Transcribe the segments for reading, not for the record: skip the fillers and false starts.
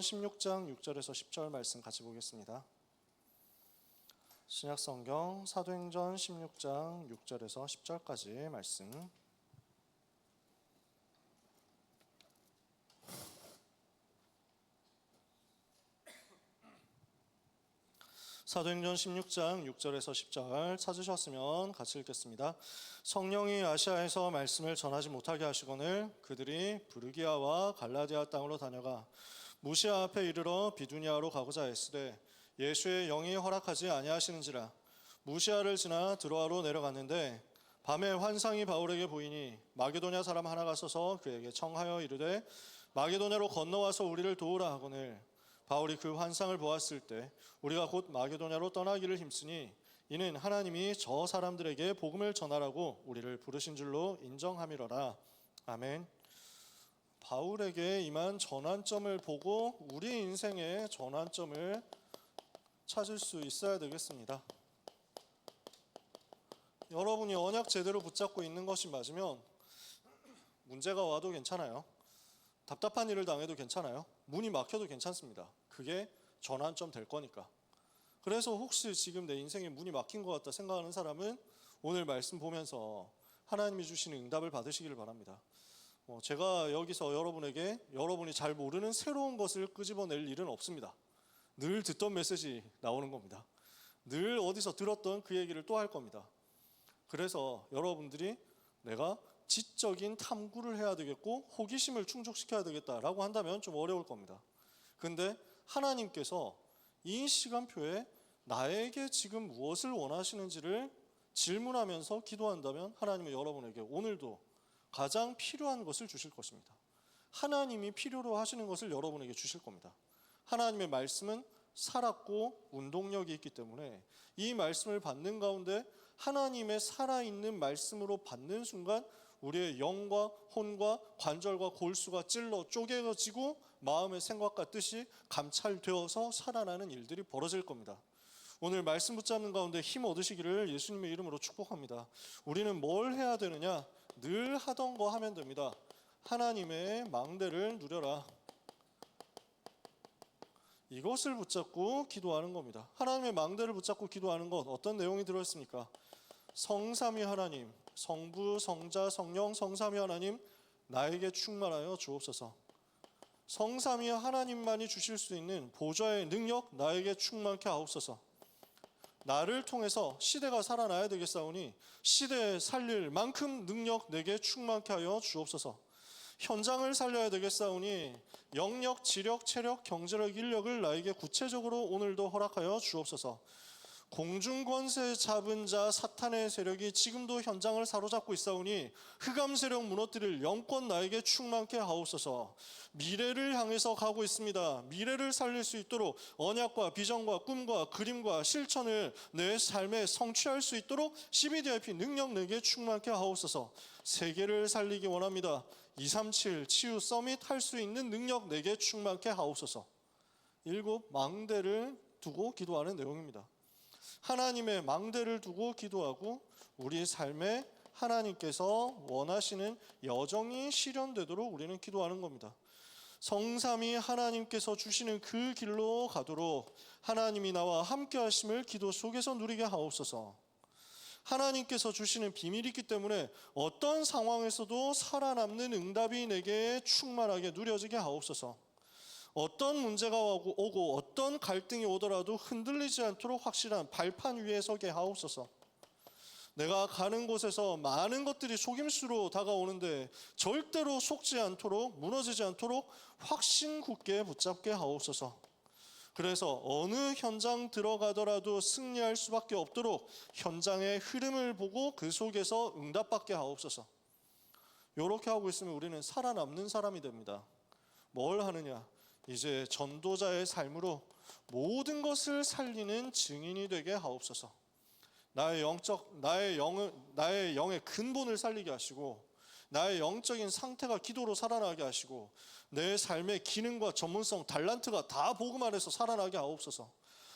16장 6절에서 10절 말씀 같이 보겠습니다. 신약성경 사도행전 16장 6절에서 10절까지 말씀. 사도행전 16장 6절에서 10절 찾으셨으면 같이 읽겠습니다. 성령이 아시아에서 말씀을 전하지 못하게 하시거늘 그들이 부르기아와 갈라디아 땅으로 다녀가 무시아 앞에 이르러 비두니아로 가고자 했으되 예수의 영이 허락하지 아니하시는지라. 무시아를 지나 드로아로 내려갔는데 밤에 환상이 바울에게 보이니 마게도냐 사람 하나가 서서 그에게 청하여 이르되 마게도냐로 건너와서 우리를 도우라 하거늘 바울이 그 환상을 보았을 때 우리가 곧 마게도냐로 떠나기를 힘쓰니 이는 하나님이 저 사람들에게 복음을 전하라고 우리를 부르신 줄로 인정함이로라. 아멘. 바울에게 임한 전환점을 보고 우리 인생의 전환점을 찾을 수 있어야 되겠습니다. 여러분이 언약 제대로 붙잡고 있는 것이 맞으면 문제가 와도 괜찮아요. 답답한 일을 당해도 괜찮아요. 문이 막혀도 괜찮습니다. 그게 전환점 될 거니까. 그래서 혹시 지금 내 인생에 문이 막힌 것 같다 생각하는 사람은 오늘 말씀 보면서 하나님이 주시는 응답을 받으시기를 바랍니다. 제가 여기서 여러분에게 여러분이 잘 모르는 새로운 것을 끄집어낼 일은 없습니다. 늘 듣던 메시지 나오는 겁니다. 늘 어디서 들었던 그 얘기를 또 할 겁니다. 그래서 여러분들이 내가 지적인 탐구를 해야 되겠고 호기심을 충족시켜야 되겠다라고 한다면 좀 어려울 겁니다. 근데 하나님께서 이 시간표에 나에게 지금 무엇을 원하시는지를 질문하면서 기도한다면 하나님은 여러분에게 오늘도 가장 필요한 것을 주실 것입니다. 하나님이 필요로 하시는 것을 여러분에게 주실 겁니다. 하나님의 말씀은 살았고 운동력이 있기 때문에 이 말씀을 받는 가운데 하나님의 살아있는 말씀으로 받는 순간 우리의 영과 혼과 관절과 골수가 찔러 쪼개지고 마음의 생각과 뜻이 감찰되어서 살아나는 일들이 벌어질 겁니다. 오늘 말씀 붙잡는 가운데 힘 얻으시기를 예수님의 이름으로 축복합니다. 우리는 뭘 해야 되느냐? 늘 하던 거 하면 됩니다. 하나님의 망대를 누려라. 이것을 붙잡고 기도하는 겁니다. 하나님의 망대를 붙잡고 기도하는 것 어떤 내용이 들어있습니까? 성삼위 하나님, 성부, 성자, 성령, 성삼위 하나님 나에게 충만하여 주옵소서. 성삼위 하나님만이 주실 수 있는 보좌의 능력 나에게 충만케 하옵소서. 나를 통해서 시대가 살아나야 되겠사오니 시대에 살릴 만큼 능력 내게 충만케 하여 주옵소서. 현장을 살려야 되겠사오니 영력, 지력, 체력, 경제력, 인력을 나에게 구체적으로 오늘도 허락하여 주옵소서. 공중권세 잡은 자 사탄의 세력이 지금도 현장을 사로잡고 있사오니 흑암 세력 무너뜨릴 영권 나에게 충만케 하옵소서. 미래를 향해서 가고 있습니다. 미래를 살릴 수 있도록 언약과 비전과 꿈과 그림과 실천을 내 삶에 성취할 수 있도록 CBDIP 능력 내게 충만케 하옵소서. 세계를 살리기 원합니다. 237 치유 서밋 할 수 있는 능력 내게 충만케 하옵소서. 7 망대를 두고 기도하는 내용입니다. 하나님의 망대를 두고 기도하고 우리 삶에 하나님께서 원하시는 여정이 실현되도록 우리는 기도하는 겁니다. 성삼위 하나님께서 주시는 그 길로 가도록 하나님이 나와 함께 하심을 기도 속에서 누리게 하옵소서. 하나님께서 주시는 비밀이 있기 때문에 어떤 상황에서도 살아남는 응답이 내게 충만하게 누려지게 하옵소서. 어떤 문제가 오고 어떤 갈등이 오더라도 흔들리지 않도록 확실한 발판 위에 서게 하옵소서. 내가 가는 곳에서 많은 것들이 속임수로 다가오는데 절대로 속지 않도록 무너지지 않도록 확신 굳게 붙잡게 하옵소서. 그래서 어느 현장 들어가더라도 승리할 수밖에 없도록 현장의 흐름을 보고 그 속에서 응답받게 하옵소서. 이렇게 하고 있으면 우리는 살아남는 사람이 됩니다. 뭘 하느냐? 이제 전도자의 삶으로 모든 것을 살리는 증인이 되게 하옵소서. 나의 영의 근본을 살리게 하시고 나의 영적인 상태가 기도로 살아나게 하시고 내 삶의 기능과 전문성, 달란트가 다 복음 안에서 살아나게 하옵소서.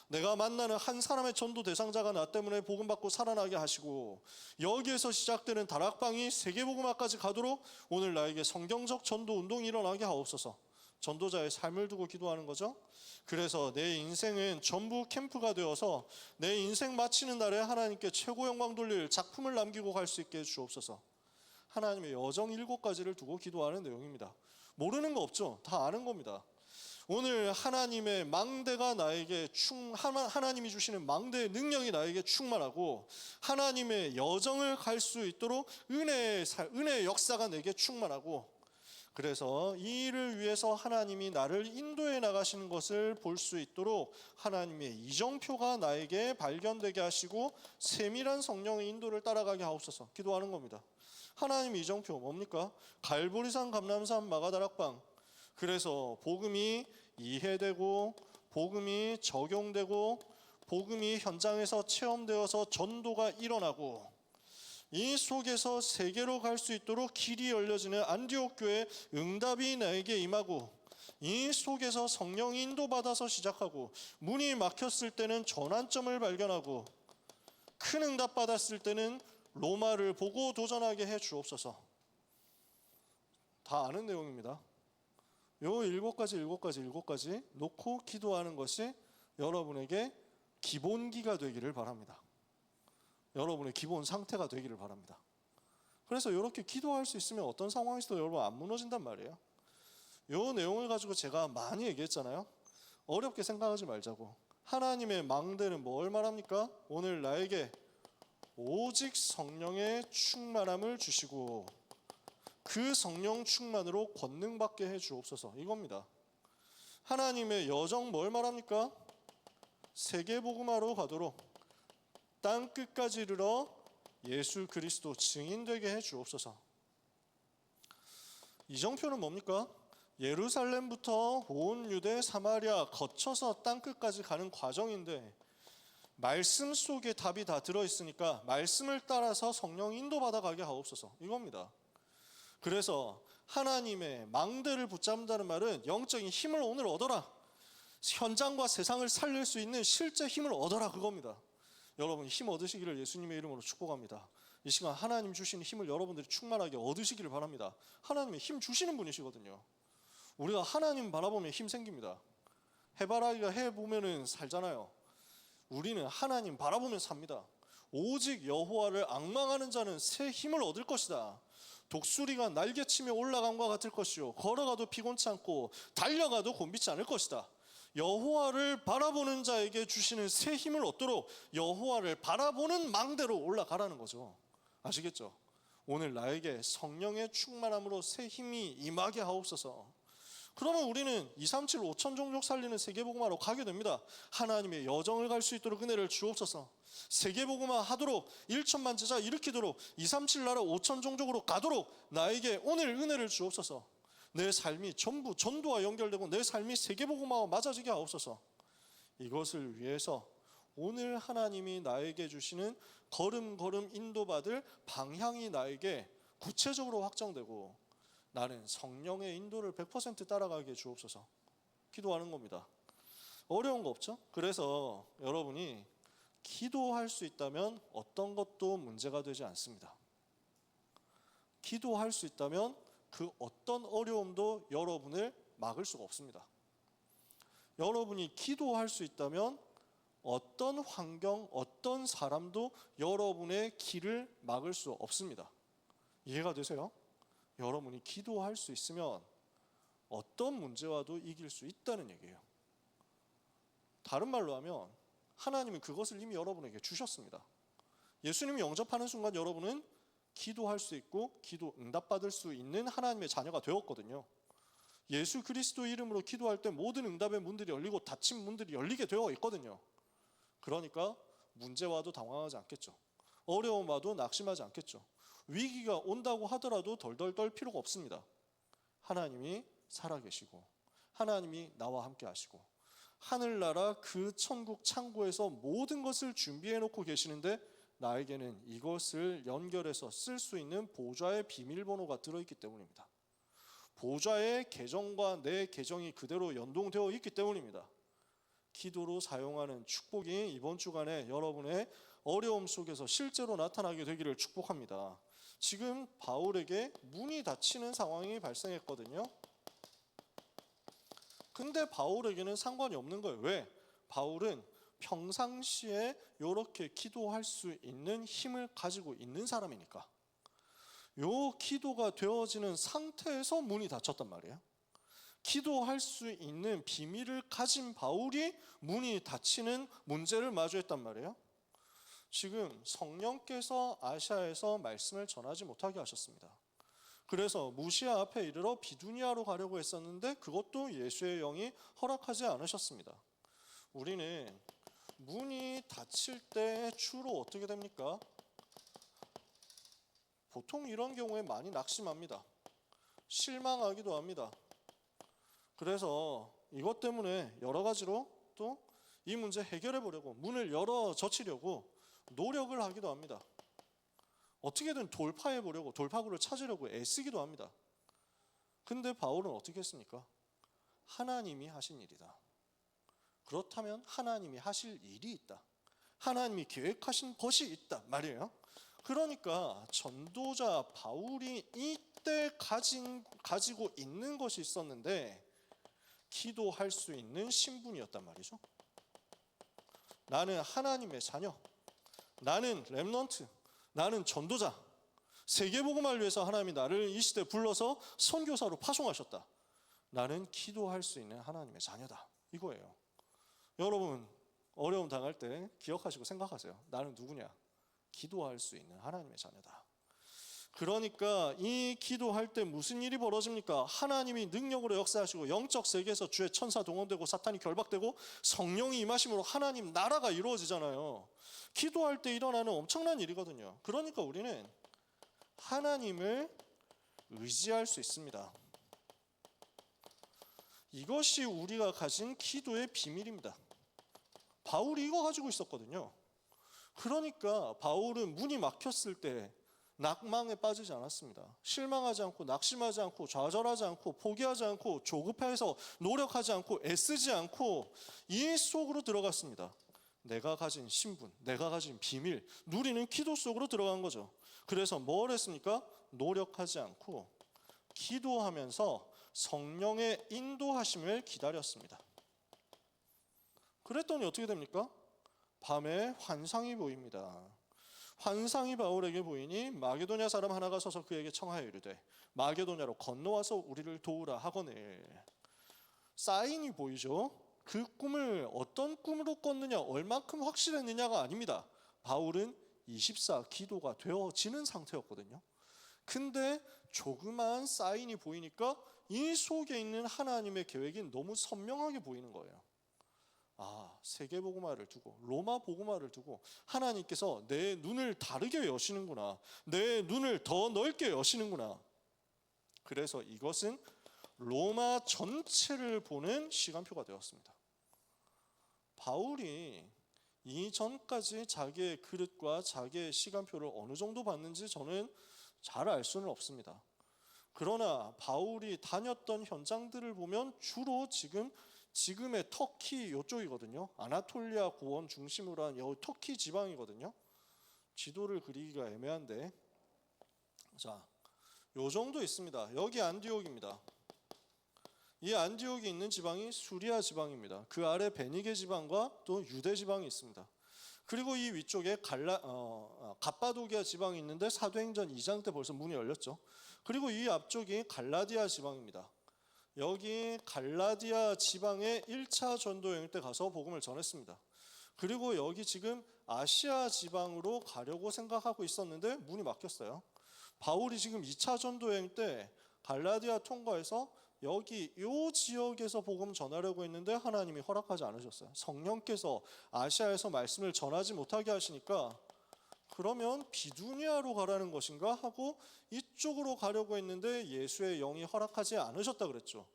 내가 만나는 한 사람의 전도 대상자가 나 때문에 복음 받고 살아나게 하시고 여기에서 시작되는 다락방이 세계복음화까지 가도록 오늘 나에게 성경적 전도 운동이 일어나게 하옵소서. 전도자의 삶을 두고 기도하는 거죠. 그래서 내 인생은 전부 캠프가 되어서 내 인생 마치는 날에 하나님께 최고 영광 돌릴 작품을 남기고 갈 수 있게 해주옵소서. 하나님의 여정 7가지를 두고 기도하는 내용입니다. 모르는 거 없죠? 다 아는 겁니다. 오늘 하나님의 망대가 나에게 하나님이 주시는 망대의 능력이 나에게 충만하고 하나님의 여정을 갈 수 있도록 은혜의 역사가 내게 충만하고, 그래서 이 일을 위해서 하나님이 나를 인도해 나가시는 것을 볼 수 있도록 하나님의 이정표가 나에게 발견되게 하시고 세밀한 성령의 인도를 따라가게 하옵소서 기도하는 겁니다. 하나님의 이정표 뭡니까? 갈보리산, 감람산, 마가다락방. 그래서 복음이 이해되고 복음이 적용되고 복음이 현장에서 체험되어서 전도가 일어나고 이 속에서 세계로 갈 수 있도록 길이 열려지는 안디옥 교회 응답이 나에게 임하고, 이 속에서 성령 인도받아서 시작하고 문이 막혔을 때는 전환점을 발견하고 큰 응답 받았을 때는 로마를 보고 도전하게 해 주옵소서. 다 아는 내용입니다. 요 7가지 놓고 기도하는 것이 여러분에게 기본기가 되기를 바랍니다. 여러분의 기본 상태가 되기를 바랍니다. 그래서 이렇게 기도할 수 있으면 어떤 상황에서도 여러분 안 무너진단 말이에요. 이 내용을 가지고 제가 많이 얘기했잖아요. 어렵게 생각하지 말자고. 하나님의 망대는 뭘 말합니까? 오늘 나에게 오직 성령의 충만함을 주시고 그 성령 충만으로 권능받게 해 주옵소서, 이겁니다. 하나님의 여정 뭘 말합니까? 세계복음화로 가도록 땅 끝까지 이르러 예수 그리스도 증인되게 해 주옵소서. 이정표는 뭡니까? 예루살렘부터 온 유대 사마리아 거쳐서 땅 끝까지 가는 과정인데 말씀 속에 답이 다 들어있으니까 말씀을 따라서 성령 인도받아 가게 하옵소서, 이겁니다. 그래서 하나님의 망대를 붙잡는다는 말은 영적인 힘을 오늘 얻어라, 현장과 세상을 살릴 수 있는 실제 힘을 얻어라, 그겁니다. 여러분 힘 얻으시기를 예수님의 이름으로 축복합니다. 이 시간 하나님 주시는 힘을 여러분들이 충만하게 얻으시기를 바랍니다. 하나님의 힘 주시는 분이시거든요. 우리가 하나님 바라보면 힘 생깁니다. 해바라기가 해보면은 살잖아요. 우리는 하나님 바라보면 삽니다. 오직 여호와를 앙망하는 자는 새 힘을 얻을 것이다. 독수리가 날개치며 올라감과 같을 것이요 걸어가도 피곤치 않고 달려가도 곤비치 않을 것이다. 여호와를 바라보는 자에게 주시는 새 힘을 얻도록 여호와를 바라보는 망대로 올라가라는 거죠. 아시겠죠? 오늘 나에게 성령의 충만함으로 새 힘이 임하게 하옵소서. 그러면 우리는 237 5천 종족 살리는 세계복음화로 가게 됩니다. 하나님의 여정을 갈 수 있도록 은혜를 주옵소서. 세계복음화 하도록 1천만 제자 일으키도록 237 나라 5천 종족으로 가도록 나에게 오늘 은혜를 주옵소서. 내 삶이 전부 전도와 연결되고 내 삶이 세계복음화와 맞아지게 하옵소서. 이것을 위해서 오늘 하나님이 나에게 주시는 걸음걸음 인도받을 방향이 나에게 구체적으로 확정되고 나는 성령의 인도를 100% 따라가게 주옵소서 기도하는 겁니다. 어려운 거 없죠? 그래서 여러분이 기도할 수 있다면 어떤 것도 문제가 되지 않습니다. 기도할 수 있다면 그 어떤 어려움도 여러분을 막을 수가 없습니다. 여러분이 기도할 수 있다면 어떤 환경, 어떤 사람도 여러분의 길을 막을 수 없습니다. 이해가 되세요? 여러분이 기도할 수 있으면 어떤 문제와도 이길 수 있다는 얘기예요. 다른 말로 하면 하나님은 그것을 이미 여러분에게 주셨습니다. 예수님이 영접하는 순간 여러분은 기도할 수 있고 기도 응답받을 수 있는 하나님의 자녀가 되었거든요. 예수 그리스도 이름으로 기도할 때 모든 응답의 문들이 열리고 닫힌 문들이 열리게 되어 있거든요. 그러니까 문제 와도 당황하지 않겠죠. 어려움 와도 낙심하지 않겠죠. 위기가 온다고 하더라도 덜덜 떨 필요가 없습니다. 하나님이 살아계시고 하나님이 나와 함께 하시고 하늘나라 그 천국 창고에서 모든 것을 준비해 놓고 계시는데 나에게는 이것을 연결해서 쓸 수 있는 보좌의 비밀번호가 들어있기 때문입니다. 보좌의 계정과 내 계정이 그대로 연동되어 있기 때문입니다. 기도로 사용하는 축복이 이번 주간에 여러분의 어려움 속에서 실제로 나타나게 되기를 축복합니다. 지금 바울에게 문이 닫히는 상황이 발생했거든요. 근데 바울에게는 상관이 없는 거예요. 왜? 바울은 평상시에 이렇게 기도할 수 있는 힘을 가지고 있는 사람이니까. 요 기도가 되어지는 상태에서 문이 닫혔단 말이에요. 기도할 수 있는 비밀을 가진 바울이 문이 닫히는 문제를 마주했단 말이에요. 지금 성령께서 아시아에서 말씀을 전하지 못하게 하셨습니다. 그래서 무시아 앞에 이르러 비두니아로 가려고 했었는데 그것도 예수의 영이 허락하지 않으셨습니다. 우리는 문이 닫힐 때 주로 어떻게 됩니까? 보통 이런 경우에 많이 낙심합니다. 실망하기도 합니다. 그래서 이것 때문에 여러 가지로 또 이 문제 해결해 보려고 문을 열어 젖히려고 노력을 하기도 합니다. 어떻게든 돌파해 보려고 돌파구를 찾으려고 애쓰기도 합니다. 근데 바울은 어떻게 했습니까? 하나님이 하신 일이다. 그렇다면 하나님이 하실 일이 있다. 하나님이 계획하신 것이 있다 말이에요. 그러니까 전도자 바울이 이때 가지고 있는 것이 있었는데 기도할 수 있는 신분이었단 말이죠. 나는 하나님의 자녀, 나는 렘넌트, 나는 전도자. 세계복음화를 위해서 하나님이 나를 이 시대에 불러서 선교사로 파송하셨다. 나는 기도할 수 있는 하나님의 자녀다. 이거예요. 여러분 어려움 당할 때 기억하시고 생각하세요. 나는 누구냐? 기도할 수 있는 하나님의 자녀다. 그러니까 이 기도할 때 무슨 일이 벌어집니까? 하나님이 능력으로 역사하시고 영적 세계에서 주의 천사 동원되고 사탄이 결박되고 성령이 임하심으로 하나님 나라가 이루어지잖아요. 기도할 때 일어나는 엄청난 일이거든요. 그러니까 우리는 하나님을 의지할 수 있습니다. 이것이 우리가 가진 기도의 비밀입니다. 바울이 이거 가지고 있었거든요. 그러니까 바울은 문이 막혔을 때 낙망에 빠지지 않았습니다. 실망하지 않고 낙심하지 않고 좌절하지 않고 포기하지 않고 조급해서 노력하지 않고 애쓰지 않고 이 속으로 들어갔습니다. 내가 가진 신분, 내가 가진 비밀, 누리는 기도 속으로 들어간 거죠. 그래서 뭘 했습니까? 노력하지 않고 기도하면서 성령의 인도하심을 기다렸습니다. 그랬더니 어떻게 됩니까? 밤에 환상이 보입니다. 환상이 바울에게 보이니 마게도냐 사람 하나가 서서 그에게 청하여 이르되 마게도냐로 건너와서 우리를 도우라 하거늘. 사인이 보이죠? 그 꿈을 어떤 꿈으로 꿨느냐, 얼만큼 확실했느냐가 아닙니다. 바울은 24 기도가 되어지는 상태였거든요. 근데 조그마한 사인이 보이니까 이 속에 있는 하나님의 계획이 너무 선명하게 보이는 거예요. 아, 세계복음화를 두고 로마 복음화를 두고 하나님께서 내 눈을 다르게 여시는구나. 내 눈을 더 넓게 여시는구나. 그래서 이것은 로마 전체를 보는 시간표가 되었습니다. 바울이 이전까지 자기의 그릇과 자기의 시간표를 어느 정도 봤는지 저는 잘 알 수는 없습니다. 그러나 바울이 다녔던 현장들을 보면 주로 지금의 터키 이쪽이거든요. 아나톨리아 고원 중심으로 한 터키 지방이거든요. 지도를 그리기가 애매한데, 자, 요 정도 있습니다. 여기 안디옥입니다. 이 안디옥이 있는 지방이 수리아 지방입니다. 그 아래 베니게 지방과 또 유대 지방이 있습니다. 그리고 이 위쪽에 갑바도기아 지방이 있는데 사도행전 2장 때 벌써 문이 열렸죠. 그리고 이 앞쪽이 갈라디아 지방입니다. 여기 갈라디아 지방에 1차 전도 여행 때 가서 복음을 전했습니다. 그리고 여기 지금 아시아 지방으로 가려고 생각하고 있었는데 문이 막혔어요. 바울이 지금 2차 전도 여행 때 갈라디아 통과해서 여기 이 지역에서 복음 전하려고 했는데 하나님이 허락하지 않으셨어요. 성령께서 아시아에서 말씀을 전하지 못하게 하시니까 그러면 비두니아로 가라는 것인가 하고 이쪽으로 가려고 했는데 예수의 영이 허락하지 않으셨다 그랬죠.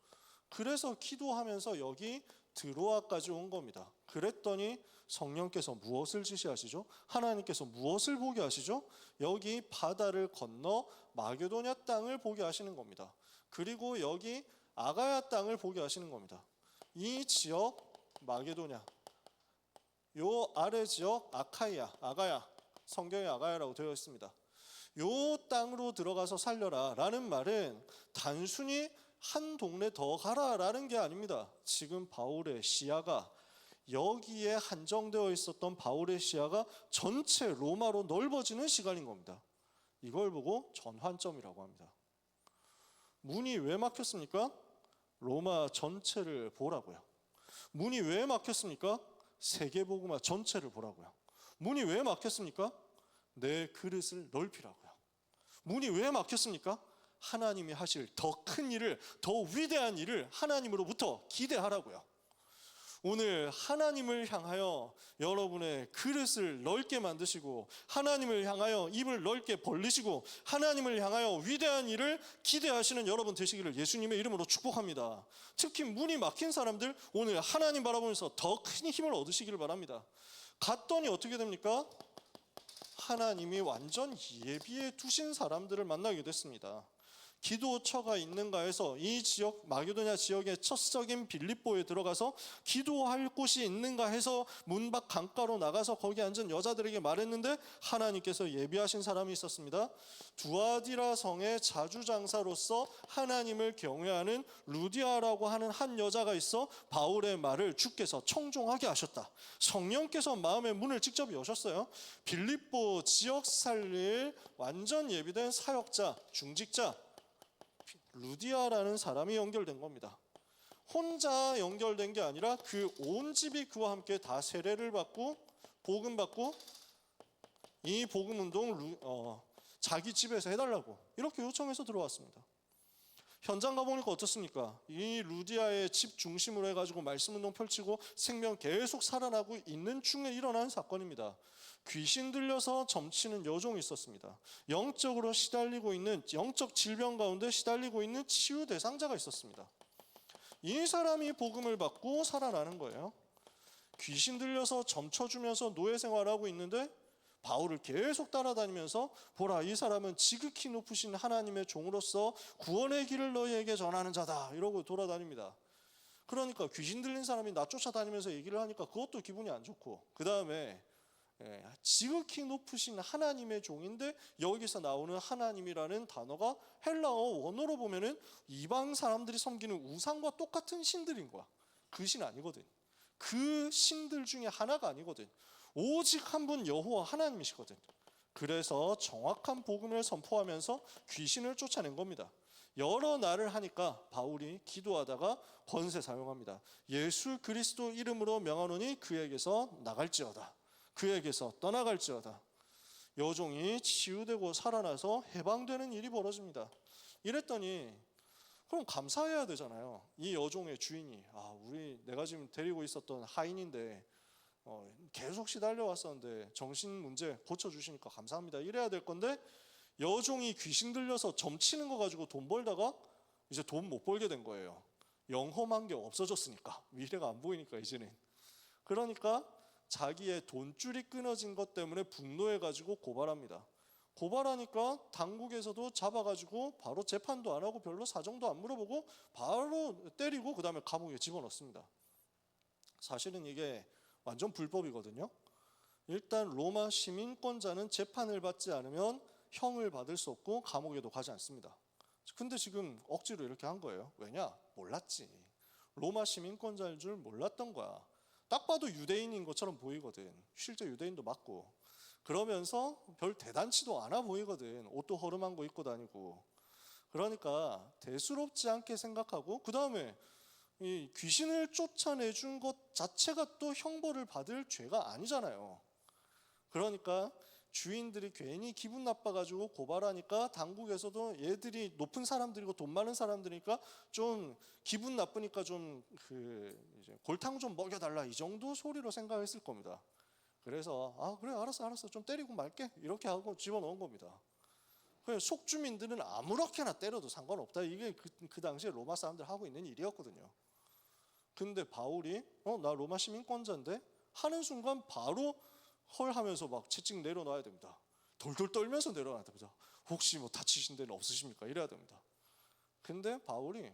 그래서 기도하면서 여기 드로아까지 온 겁니다. 그랬더니 성령께서 무엇을 지시하시죠? 하나님께서 무엇을 보게 하시죠? 여기 바다를 건너 마게도냐 땅을 보게 하시는 겁니다. 그리고 여기 아가야 땅을 보게 하시는 겁니다. 이 지역 마게도냐, 요 아래 지역 아카이아, 아가야, 성경에 아가야라고 되어 있습니다. 요 땅으로 들어가서 살려라 라는 말은 단순히 한 동네 더 가라라는 게 아닙니다. 지금 바울의 시야가 여기에 한정되어 있었던 바울의 시야가 전체 로마로 넓어지는 시간인 겁니다. 이걸 보고 전환점이라고 합니다. 문이 왜 막혔습니까? 로마 전체를 보라고요. 문이 왜 막혔습니까? 세계복음화 전체를 보라고요. 문이 왜 막혔습니까? 내 그릇을 넓히라고요. 문이 왜 막혔습니까? 하나님이 하실 더 큰 일을, 더 위대한 일을 하나님으로부터 기대하라고요. 오늘 하나님을 향하여 여러분의 그릇을 넓게 만드시고, 하나님을 향하여 입을 넓게 벌리시고, 하나님을 향하여 위대한 일을 기대하시는 여러분 되시기를 예수님의 이름으로 축복합니다. 특히 문이 막힌 사람들, 오늘 하나님 바라보면서 더 큰 힘을 얻으시기를 바랍니다. 갔더니 어떻게 됩니까? 하나님이 완전 예비해 두신 사람들을 만나게 됐습니다. 기도처가 있는가 해서 이 지역, 마게도냐 지역의 첫석인 빌립보에 들어가서 기도할 곳이 있는가 해서 문 밖 강가로 나가서 거기 앉은 여자들에게 말했는데 하나님께서 예비하신 사람이 있었습니다. 두아디라 성의 자주장사로서 하나님을 경외하는 루디아라고 하는 한 여자가 있어 바울의 말을 주께서 청종하게 하셨다. 성령께서 마음의 문을 직접 여셨어요. 빌립보 지역 살릴 완전 예비된 사역자, 중직자 루디아라는 사람이 연결된 겁니다. 혼자 연결된 게 아니라 그 온 집이 그와 함께 다 세례를 받고 복음 받고 이 복음 운동 자기 집에서 해달라고 이렇게 요청해서 들어왔습니다. 현장 가보니까 어떻습니까? 이 루디아의 집 중심으로 해가지고 말씀 운동 펼치고 생명 계속 살아나고 있는 중에 일어난 사건입니다. 귀신 들려서 점치는 여종이 있었습니다. 영적으로 시달리고 있는, 영적 질병 가운데 시달리고 있는 치유 대상자가 있었습니다. 이 사람이 복음을 받고 살아나는 거예요. 귀신 들려서 점쳐주면서 노예 생활하고 있는데 바울을 계속 따라다니면서 보라, 이 사람은 지극히 높으신 하나님의 종으로서 구원의 길을 너희에게 전하는 자다 이러고 돌아다닙니다. 그러니까 귀신 들린 사람이 나 쫓아다니면서 얘기를 하니까 그것도 기분이 안 좋고, 그 다음에 지극히 높으신 하나님의 종인데 여기서 나오는 하나님이라는 단어가 헬라어 원어로 보면은 이방 사람들이 섬기는 우상과 똑같은 신들인 거야. 그 신 아니거든. 그 신들 중에 하나가 아니거든. 오직 한 분 여호와 하나님이시거든. 그래서 정확한 복음을 선포하면서 귀신을 쫓아낸 겁니다. 여러 날을 하니까 바울이 기도하다가 권세 사용합니다. 예수 그리스도 이름으로 명하노니 그에게서 나갈지어다. 그에게서 떠나갈지어다. 여종이 치유되고 살아나서 해방되는 일이 벌어집니다. 이랬더니 그럼 감사해야 되잖아요. 이 여종의 주인이 내가 지금 데리고 있었던 하인인데 계속 시달려 왔었는데 정신 문제 고쳐주시니까 감사합니다 이래야 될 건데, 여종이 귀신 들려서 점치는 거 가지고 돈 벌다가 이제 돈 못 벌게 된 거예요. 영험한 게 없어졌으니까, 미래가 안 보이니까 이제는. 그러니까 자기의 돈줄이 끊어진 것 때문에 분노해가지고 고발합니다. 고발하니까 당국에서도 잡아가지고 바로 재판도 안 하고 별로 사정도 안 물어보고 바로 때리고 그 다음에 감옥에 집어넣습니다. 사실은 이게 완전 불법이거든요. 일단 로마 시민권자는 재판을 받지 않으면 형을 받을 수 없고 감옥에도 가지 않습니다. 근데 지금 억지로 이렇게 한 거예요. 왜냐? 몰랐지. 로마 시민권자일 줄 몰랐던 거야. 딱 봐도 유대인인 것처럼 보이거든. 실제 유대인도 맞고. 그러면서 별 대단치도 않아 보이거든. 옷도 허름한 거 입고 다니고. 그러니까 대수롭지 않게 생각하고, 그 다음에 이 귀신을 쫓아내준 것 자체가 또 형벌을 받을 죄가 아니잖아요. 그러니까 주인들이 괜히 기분 나빠가지고 고발하니까 당국에서도 얘들이 높은 사람들이고 돈 많은 사람들이니까 좀 기분 나쁘니까 좀 이제 골탕 좀 먹여달라 이 정도 소리로 생각했을 겁니다. 그래서 그래 알았어 좀 때리고 말게 이렇게 하고 집어넣은 겁니다. 그냥 속주민들은 아무렇게나 때려도 상관없다. 이게 그 당시에 로마 사람들 하고 있는 일이었거든요. 근데 바울이 나 로마 시민권자인데 하는 순간 바로 헐 하면서 막 채찍 내려놔야 됩니다. 돌돌 떨면서 내려놔야 됩니다. 혹시 뭐 다치신 데는 없으십니까? 이래야 됩니다. 근데 바울이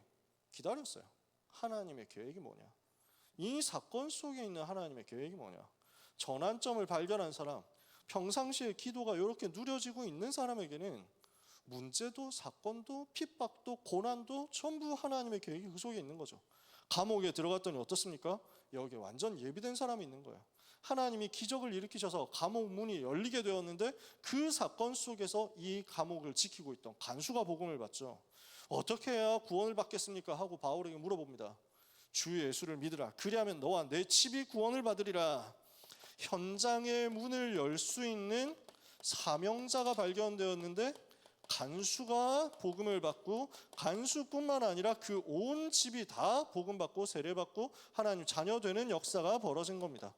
기다렸어요. 하나님의 계획이 뭐냐? 이 사건 속에 있는 하나님의 계획이 뭐냐? 전환점을 발견한 사람, 평상시에 기도가 이렇게 누려지고 있는 사람에게는 문제도 사건도 핍박도 고난도 전부 하나님의 계획이 그 속에 있는 거죠. 감옥에 들어갔더니 어떻습니까? 여기에 완전 예비된 사람이 있는 거예요. 하나님이 기적을 일으키셔서 감옥 문이 열리게 되었는데 그 사건 속에서 이 감옥을 지키고 있던 간수가 복음을 받죠. 어떻게 해야 구원을 받겠습니까? 하고 바울에게 물어봅니다. 주 예수를 믿으라. 그리하면 너와 내 집이 구원을 받으리라. 현장의 문을 열 수 있는 사명자가 발견되었는데 간수가 복음을 받고 간수뿐만 아니라 그 온 집이 다 복음 받고 세례 받고 하나님 자녀 되는 역사가 벌어진 겁니다.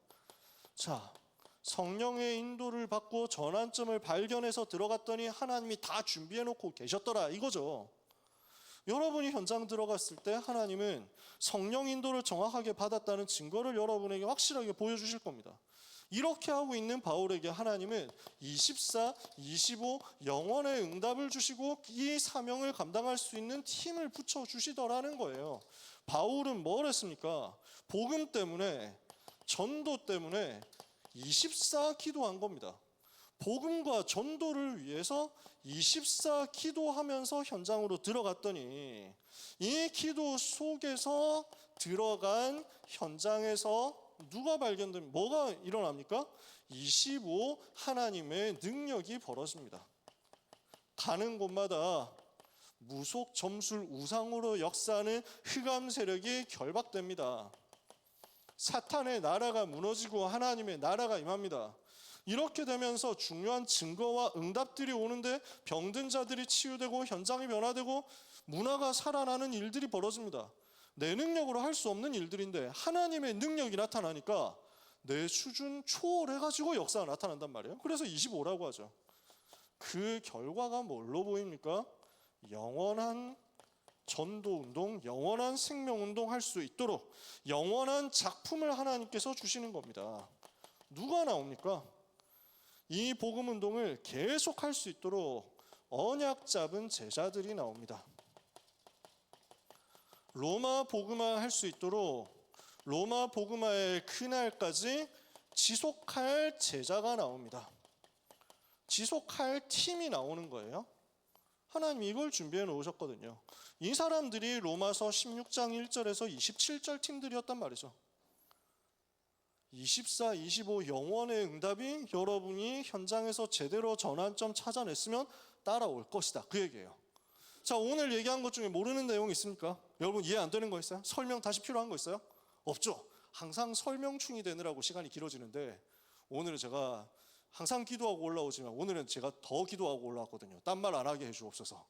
자, 성령의 인도를 받고 전환점을 발견해서 들어갔더니 하나님이 다 준비해 놓고 계셨더라 이거죠. 여러분이 현장 들어갔을 때 하나님은 성령 인도를 정확하게 받았다는 증거를 여러분에게 확실하게 보여주실 겁니다. 이렇게 하고 있는 바울에게 하나님은 24, 25 영원의 응답을 주시고 이 사명을 감당할 수 있는 팀을 붙여주시더라는 거예요. 바울은 뭘 했습니까? 복음 때문에, 전도 때문에 24 기도한 겁니다. 복음과 전도를 위해서 24 기도하면서 현장으로 들어갔더니 이 기도 속에서 들어간 현장에서 누가 발견되면 뭐가 일어납니까? 25 하나님의 능력이 벌어집니다. 가는 곳마다 무속 점술 우상으로 역사하는 흑암 세력이 결박됩니다. 사탄의 나라가 무너지고 하나님의 나라가 임합니다. 이렇게 되면서 중요한 증거와 응답들이 오는데 병든 자들이 치유되고 현장이 변화되고 문화가 살아나는 일들이 벌어집니다. 내 능력으로 할 수 없는 일들인데 하나님의 능력이 나타나니까 내 수준 초월해가지고 역사가 나타난단 말이에요. 그래서 25라고 하죠. 그 결과가 뭘로 보입니까? 영원한 전도운동, 영원한 생명운동 할 수 있도록 영원한 작품을 하나님께서 주시는 겁니다. 누가 나옵니까? 이 복음운동을 계속 할 수 있도록 언약 잡은 제자들이 나옵니다. 로마 복음화 할 수 있도록 로마 복음화의 그날까지 지속할 제자가 나옵니다. 지속할 팀이 나오는 거예요. 하나님이 이걸 준비해 놓으셨거든요. 이 사람들이 로마서 16장 1절에서 27절 팀들이었단 말이죠. 24, 25 영원의 응답이 여러분이 현장에서 제대로 전환점 찾아냈으면 따라올 것이다. 그 얘기예요. 자, 오늘 얘기한 것 중에 모르는 내용 있습니까? 여러분 이해 안 되는 거 있어요? 설명 다시 필요한 거 있어요? 없죠. 항상 설명충이 되느라고 시간이 길어지는데 오늘은 제가 항상 기도하고 올라오지만 오늘은 제가 더 기도하고 올라왔거든요. 딴 말 안 하게 해주옵소서.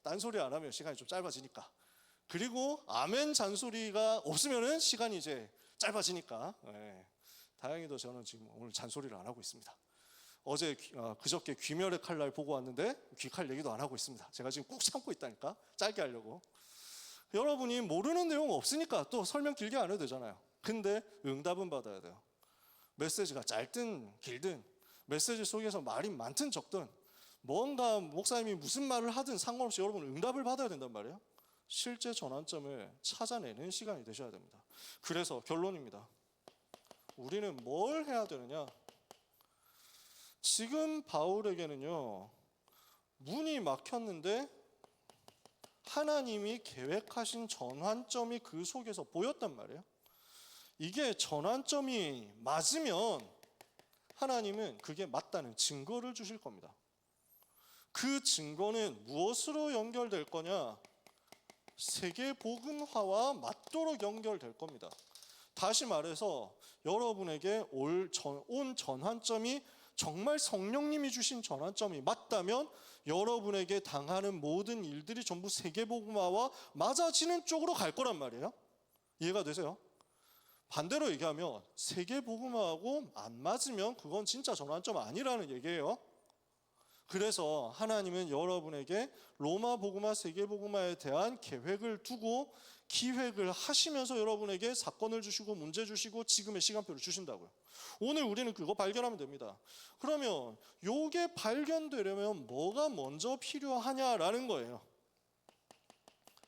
딴 소리 안 하면 시간이 좀 짧아지니까. 그리고 아멘 잔소리가 없으면은 시간이 이제 짧아지니까. 다행히도 저는 지금 오늘 잔소리를 안 하고 있습니다. 어제 그저께 귀멸의 칼날 보고 왔는데 귀칼 얘기도 안 하고 있습니다. 제가 지금 꾹 참고 있다니까. 짧게 하려고. 여러분이 모르는 내용 없으니까 또 설명 길게 안 해도 되잖아요. 근데 응답은 받아야 돼요. 메시지가 짧든 길든 메시지 속에서 말이 많든 적든 뭔가 목사님이 무슨 말을 하든 상관없이 여러분 응답을 받아야 된단 말이에요. 실제 전환점을 찾아내는 시간이 되셔야 됩니다. 그래서 결론입니다. 우리는 뭘 해야 되느냐? 지금 바울에게는요, 문이 막혔는데 하나님이 계획하신 전환점이 그 속에서 보였단 말이에요. 이게 전환점이 맞으면 하나님은 그게 맞다는 증거를 주실 겁니다. 그 증거는 무엇으로 연결될 거냐? 세계 복음화와 맞도록 연결될 겁니다. 다시 말해서 여러분에게 온 전환점이 정말 성령님이 주신 전환점이 맞다면 여러분에게 당하는 모든 일들이 전부 세계 복음화와 맞아지는 쪽으로 갈 거란 말이에요. 이해가 되세요? 반대로 얘기하면 세계 복음화하고 안 맞으면 그건 진짜 전환점 아니라는 얘기예요. 그래서 하나님은 여러분에게 로마 복음화, 세계 복음화에 대한 계획을 두고 기획을 하시면서 여러분에게 사건을 주시고 문제 주시고 지금의 시간표를 주신다고요. 오늘 우리는 그거 발견하면 됩니다. 그러면 요게 발견되려면 뭐가 먼저 필요하냐라는 거예요.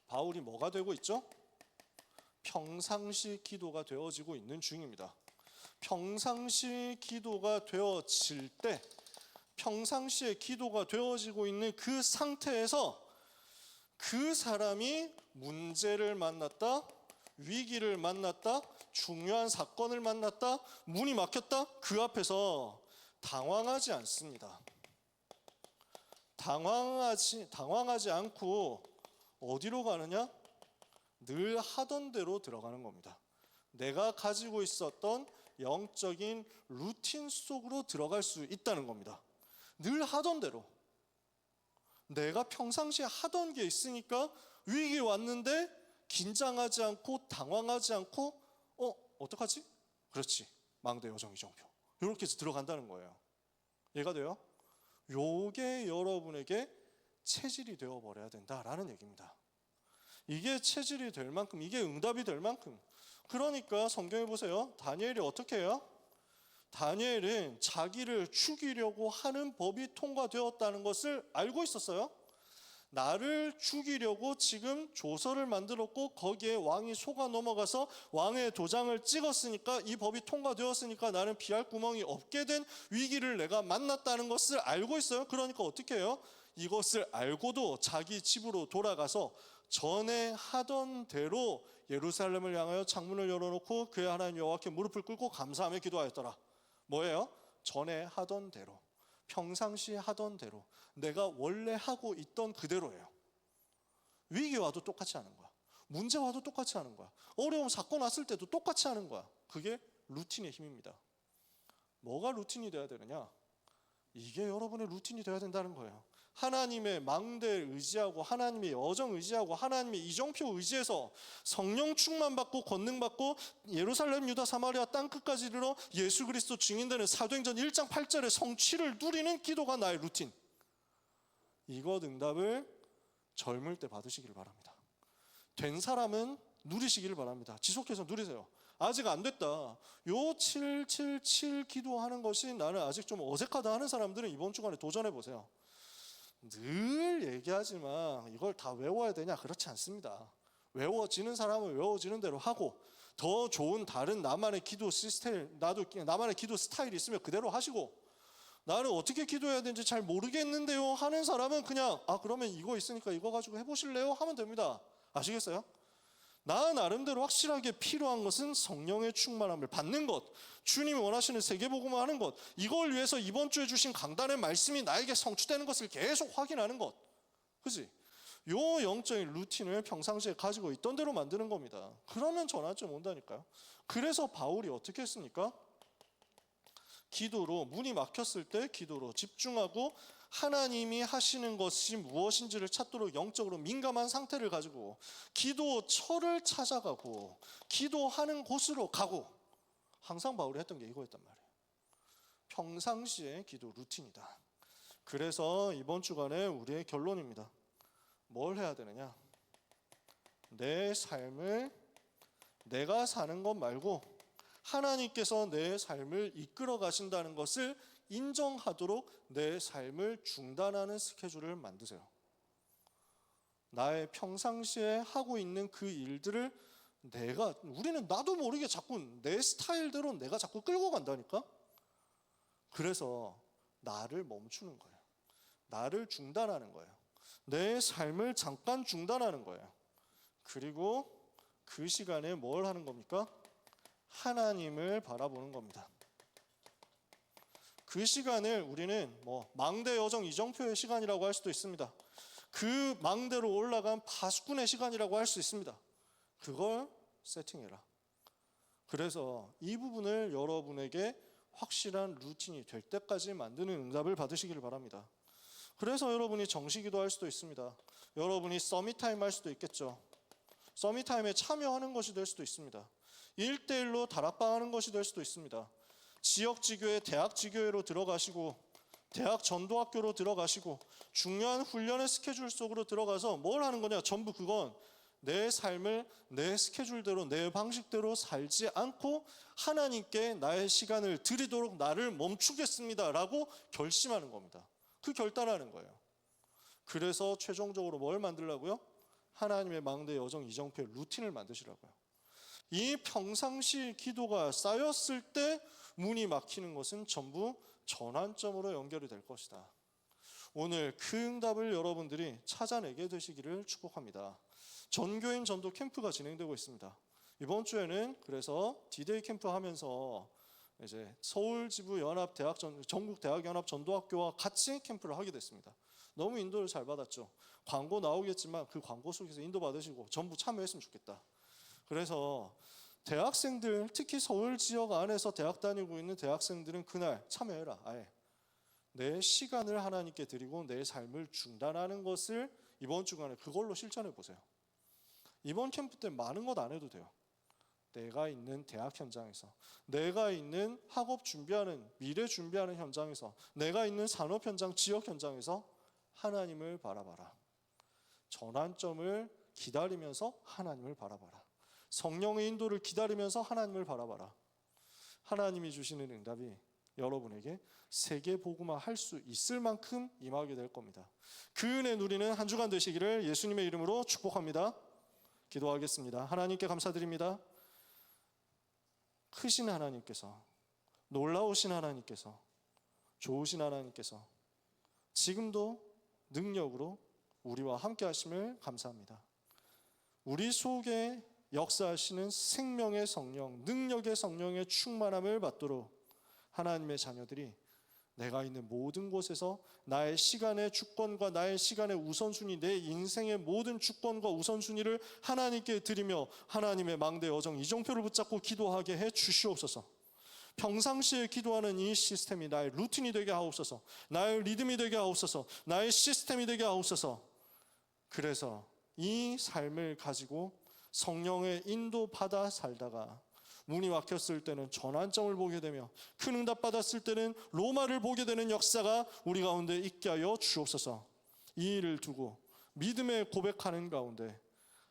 바울이 뭐가 되고 있죠? 평상시 기도가 되어지고 있는 중입니다. 평상시 기도가 되어질 때 평상시에 기도가 되어지고 있는 그 상태에서 그 사람이 문제를 만났다, 위기를 만났다, 중요한 사건을 만났다, 문이 막혔다, 그 앞에서 당황하지 않습니다. 당황하지 않고 어디로 가느냐? 늘 하던 대로 들어가는 겁니다. 내가 가지고 있었던 영적인 루틴 속으로 들어갈 수 있다는 겁니다. 늘 하던 대로. 내가 평상시에 하던 게 있으니까 위기 왔는데 긴장하지 않고 당황하지 않고 어떡하지? 그렇지. 망대 여정 이정표. 이렇게 해서 들어간다는 거예요. 이해가 돼요? 요게 여러분에게 체질이 되어버려야 된다라는 얘기입니다. 이게 체질이 될 만큼, 이게 응답이 될 만큼. 그러니까 성경에 보세요. 다니엘이 어떻게 해요? 다니엘은 자기를 죽이려고 하는 법이 통과되었다는 것을 알고 있었어요. 나를 죽이려고 지금 조서를 만들었고 거기에 왕이 속아 넘어가서 왕의 도장을 찍었으니까, 이 법이 통과되었으니까 나는 피할 구멍이 없게 된 위기를 내가 만났다는 것을 알고 있어요. 그러니까 어떻게 해요? 이것을 알고도 자기 집으로 돌아가서 전에 하던 대로 예루살렘을 향하여 창문을 열어놓고 그의 하나님 여호와께 무릎을 꿇고 감사하며 기도하였더라. 뭐예요? 전에 하던 대로, 평상시 하던 대로, 내가 원래 하고 있던 그대로예요. 위기 와도 똑같이 하는 거야. 문제 와도 똑같이 하는 거야. 어려운 사건 왔을 때도 똑같이 하는 거야. 그게 루틴의 힘입니다. 뭐가 루틴이 돼야 되느냐? 이게 여러분의 루틴이 돼야 된다는 거예요. 하나님의 망대를 의지하고, 하나님의 여정 의지하고, 하나님의 이정표 의지해서 성령 충만받고 권능받고 예루살렘 유다 사마리아 땅끝까지 이르러 예수 그리스도 증인되는 사도행전 1장 8절의 성취를 누리는 기도가 나의 루틴. 이것 응답을 젊을 때 받으시기를 바랍니다. 된 사람은 누리시기를 바랍니다. 지속해서 누리세요. 아직 안 됐다, 요 777 기도하는 것이 나는 아직 좀 어색하다 하는 사람들은 이번 주간에 도전해 보세요. 늘 얘기하지만 이걸 다 외워야 되냐? 그렇지 않습니다. 외워지는 사람은 외워지는 대로 하고, 더 좋은 다른 나만의 기도 시스템, 나만의 기도 스타일이 있으면 그대로 하시고, 나는 어떻게 기도해야 되는지 잘 모르겠는데요 하는 사람은 그냥 그러면 이거 있으니까 이거 가지고 해보실래요? 하면 됩니다. 아시겠어요? 나 나름대로 확실하게 필요한 것은 성령의 충만함을 받는 것, 주님이 원하시는 세계복음을 하는 것, 이걸 위해서 이번 주에 주신 강단의 말씀이 나에게 성취되는 것을 계속 확인하는 것. 그지? 요 영적인 루틴을 평상시에 가지고 있던 대로 만드는 겁니다. 그러면 전환점 온다니까요. 그래서 바울이 어떻게 했습니까? 기도로, 문이 막혔을 때 기도로 집중하고 하나님이 하시는 것이 무엇인지를 찾도록 영적으로 민감한 상태를 가지고 기도처를 찾아가고 기도하는 곳으로 가고, 항상 바울이 했던 게 이거였단 말이에요. 평상시의 기도 루틴이다. 그래서 이번 주간에 우리의 결론입니다. 뭘 해야 되느냐? 내 삶을 내가 사는 것 말고 하나님께서 내 삶을 이끌어 가신다는 것을 인정하도록 내 삶을 중단하는 스케줄을 만드세요. 나의 평상시에 하고 있는 그 일들을 우리는 나도 모르게 자꾸 내 스타일대로 내가 자꾸 끌고 간다니까? 그래서 나를 멈추는 거예요. 나를 중단하는 거예요. 내 삶을 잠깐 중단하는 거예요. 그리고 그 시간에 뭘 하는 겁니까? 하나님을 바라보는 겁니다. 그 시간을 우리는 망대 여정 이정표의 시간이라고 할 수도 있습니다. 그 망대로 올라간 파수꾼의 시간이라고 할 수 있습니다. 그걸 세팅해라. 그래서 이 부분을 여러분에게 확실한 루틴이 될 때까지 만드는 응답을 받으시기를 바랍니다. 그래서 여러분이 정시기도 할 수도 있습니다. 여러분이 서밋타임 할 수도 있겠죠. 서밋타임에 참여하는 것이 될 수도 있습니다. 1대1로 다락방 하는 것이 될 수도 있습니다. 지역지교회, 대학지교회로 들어가시고 대학 전도학교로 들어가시고 중요한 훈련의 스케줄 속으로 들어가서 뭘 하는 거냐? 전부 그건 내 삶을 내 스케줄대로 내 방식대로 살지 않고 하나님께 나의 시간을 드리도록 나를 멈추겠습니다 라고 결심하는 겁니다. 그 결단하는 거예요. 그래서 최종적으로 뭘 만들라고요? 하나님의 망대 여정 이정표의 루틴을 만드시라고요. 이 평상시 기도가 쌓였을 때 문이 막히는 것은 전부 전환점으로 연결이 될 것이다. 오늘 그 응답을 여러분들이 찾아내게 되시기를 축복합니다. 전교인 전도 캠프가 진행되고 있습니다. 이번 주에는 그래서 디데이 캠프 하면서 이제 서울지부 연합 대학 전국 대학 연합 전도학교와 같이 캠프를 하게 됐습니다. 너무 인도를 잘 받았죠. 광고 나오겠지만 그 광고 속에서 인도 받으시고 전부 참여했으면 좋겠다. 그래서 대학생들, 특히 서울 지역 안에서 대학 다니고 있는 대학생들은 그날 참여해라. 아예 내 시간을 하나님께 드리고 내 삶을 중단하는 것을 이번 주간에 그걸로 실천해 보세요. 이번 캠프 때 많은 것 안 해도 돼요. 내가 있는 대학 현장에서, 내가 있는 학업 준비하는, 미래 준비하는 현장에서, 내가 있는 산업 현장, 지역 현장에서 하나님을 바라봐라. 전환점을 기다리면서 하나님을 바라봐라. 성령의 인도를 기다리면서 하나님을 바라봐라. 하나님이 주시는 응답이 여러분에게 세계 복음화 할 수 있을 만큼 임하게 될 겁니다. 그 은혜 누리는 한 주간 되시기를 예수님의 이름으로 축복합니다. 기도하겠습니다. 하나님께 감사드립니다. 크신 하나님께서, 놀라우신 하나님께서, 좋으신 하나님께서 지금도 능력으로 우리와 함께 하심을 감사합니다. 우리 속에 역사하시는 생명의 성령, 능력의 성령의 충만함을 받도록 하나님의 자녀들이 내가 있는 모든 곳에서 나의 시간의 주권과 나의 시간의 우선순위, 내 인생의 모든 주권과 우선순위를 하나님께 드리며 하나님의 망대 여정 이정표를 붙잡고 기도하게 해 주시옵소서. 평상시에 기도하는 이 시스템이 나의 루틴이 되게 하옵소서. 나의 리듬이 되게 하옵소서. 나의 시스템이 되게 하옵소서. 그래서 이 삶을 가지고 성령의 인도받아 살다가 문이 막혔을 때는 전환점을 보게 되며 큰 응답 받았을 때는 로마를 보게 되는 역사가 우리 가운데 있게 하여 주옵소서. 이 일을 두고 믿음의 고백하는 가운데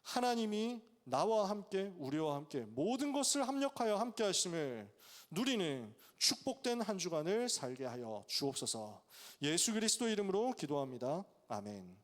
하나님이 나와 함께 우리와 함께 모든 것을 합력하여 함께 하심을 누리는 축복된 한 주간을 살게 하여 주옵소서. 예수 그리스도 이름으로 기도합니다. 아멘.